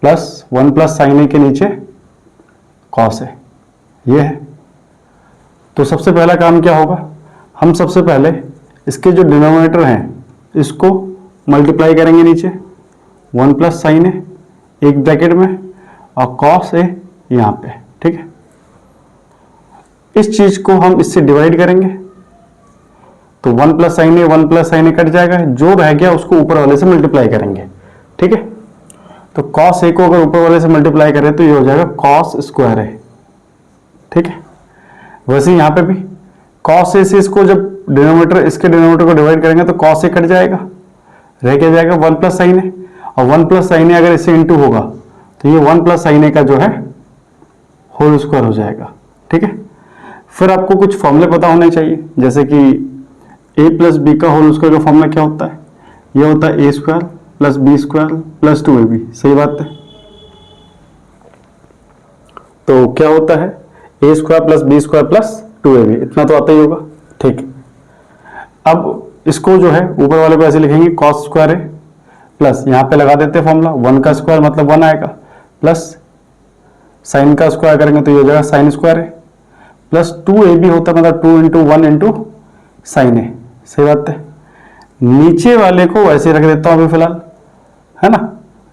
Plus 1 plus sign ए के नीचे cos A, ये है। तो सबसे पहला काम क्या होगा, हम सबसे पहले इसके जो डिनोमिनेटर हैं इसको मल्टीप्लाई करेंगे नीचे, 1 प्लस साइन ए एक ब्रैकेट में और कॉस ए यहाँ पे, ठीक है। इस चीज को हम इससे डिवाइड करेंगे तो 1 प्लस साइन ए 1 प्लस साइन ए कट जाएगा, जो रह गया उसको ऊपर वाले से मल्टीप्लाई करेंगे, ठीक है। तो कॉस ए को अगर ऊपर वाले से मल्टीप्लाई करें तो ये हो जाएगा कॉस स्क्वायर ए, ठीक है। वैसे यहाँ पे भी कॉस ए से इसको जब डिनोमिनेटर इसके डिनोमिनेटर को डिवाइड करेंगे तो कॉस ए कट जाएगा, रह क्या जाएगा 1 प्लस साइन ए, और 1 प्लस साइन ए अगर इससे इंटू होगा तो ये 1 प्लस साइन ए का जो है होल स्क्वायर हो जाएगा, ठीक है। फिर आपको कुछ फॉर्मूले पता होने चाहिए, जैसे कि a प्लस बी का होल स्क्वायर का फॉर्मूला क्या होता है, ये होता है A square plus B square plus 2ab, सही बात है। तो क्या होता है A square plus B square plus 2ab, इतना तो आता ही होगा, ठीक। अब इसको जो है ऊपर वाले को ऐसे लिखेंगे कॉस स्क्वायर ए प्लस यहाँ पे लगा देते हैं फॉर्मूला 1 का स्क्वायर मतलब 1 आएगा, प्लस साइन का स्क्वायर करेंगे तो ये हो जाएगा साइन स्क्वायर ए प्लस 2ab होता है मतलब 2 इंटू 1 इंटू साइन ए, सही बात है। नीचे वाले को वैसे रख देता हूं अभी फिलहाल, है ना,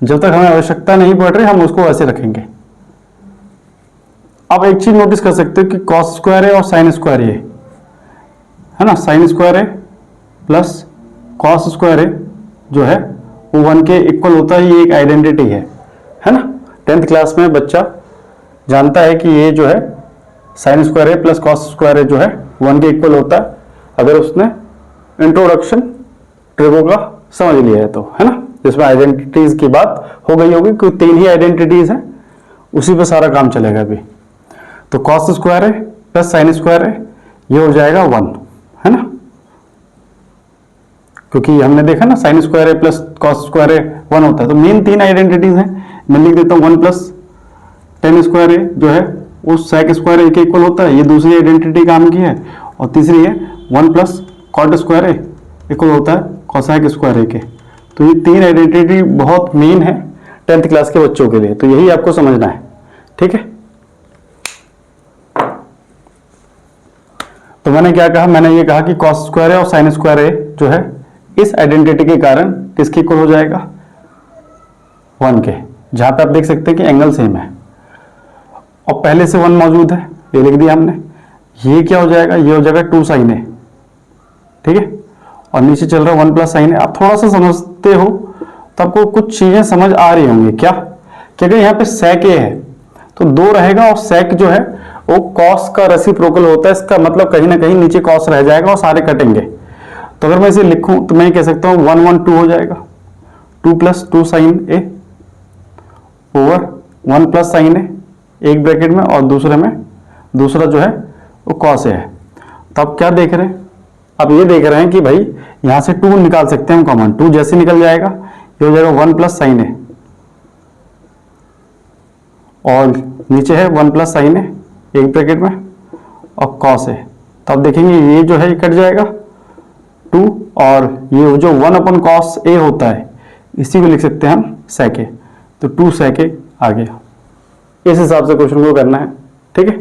जब तक हमें आवश्यकता नहीं पड़ रही हम उसको वैसे रखेंगे। अब एक चीज नोटिस कर सकते हो कि कॉस स्क्वायर है और साइन स्क्वायर ये है ना, साइन स्क्वायर है प्लस कॉस स्क्वायर है जो है वो 1 के इक्वल होता है, ये एक आइडेंटिटी है ना। 10th क्लास में बच्चा जानता है कि ये जो है साइन स्क्वायर है प्लस कॉस स्क्वायर है जो है 1 के इक्वल होता है, अगर उसने इंट्रोडक्शन ट्रिगो का समझ लिया है तो, है ना, जिसमें आइडेंटिटीज की बात हो गई होगी, क्योंकि 3 ही आइडेंटिटीज हैं, उसी पे सारा काम चलेगा अभी। तो कॉस स्क्वायर है प्लस साइन स्क्वायर है, ये हो जाएगा 1, है ना, क्योंकि हमने देखा ना साइन स्क्वायर है प्लस कॉस स्क्वायर है 1 होता है। तो मेन 3 आइडेंटिटीज हैं, मैं लिख देता हूँ 1 प्लस टेन स्क्वायर है जो है वो सेक स्क्वायर ए के इक्वल होता है, ये दूसरी आइडेंटिटी काम की है, और तीसरी है 1 प्लस कॉट स्क्वायर ए इक्वल होता है कोसेक स्क्वायर ए के। तो ये 3 आइडेंटिटी बहुत मेन है 10th क्लास के बच्चों के लिए, तो यही आपको समझना है, ठीक है। तो मैंने क्या कहा, मैंने ये कहा कि कॉस स्क्वायर ए और साइन स्क्वायर ए जो है इस आइडेंटिटी के कारण किसके इक्वल हो जाएगा 1 के, जहां पे आप देख सकते हैं कि एंगल सेम है और पहले से 1 मौजूद है, ये लिख दिया हमने। ये क्या हो जाएगा, ये हो जाएगा 2 साइन ए, ठीक है, और नीचे चल रहा है 1 प्लस साइन ए। आप थोड़ा सा समझते हो तो आपको कुछ चीजें समझ आ रही होंगी, क्या कि अगर यहाँ पे सेक ए है तो 2 रहेगा और सेक जो है वो कॉस का रेसिप्रोकल होता है, इसका मतलब कहीं ना कहीं नीचे कॉस रह जाएगा और सारे कटेंगे। तो अगर मैं इसे लिखूं तो मैं कह सकता हूं 1 1 2 हो जाएगा, 2 प्लस 2 साइन ए ओवर 1 प्लस साइन ए एक ब्रैकेट में और दूसरे में दूसरा जो है वो कॉस ए है। तो अब क्या देख रहे हैं, अब ये देख रहे हैं कि भाई यहां से 2 निकाल सकते हैं हम कॉमन, 2 जैसे निकल जाएगा ये हो जाएगा 1 प्लस साइन ए और नीचे है 1 प्लस साइन ए एक ब्रैकेट में और कॉस ए। तो अब देखेंगे ये जो है ये कट जाएगा 2 और ये जो 1 अपन कॉस ए होता है इसी को लिख सकते हैं हम सेक ए, तो 2 सेक ए आ गया। इस हिसाब से क्वेश्चन को करना है, ठीक है।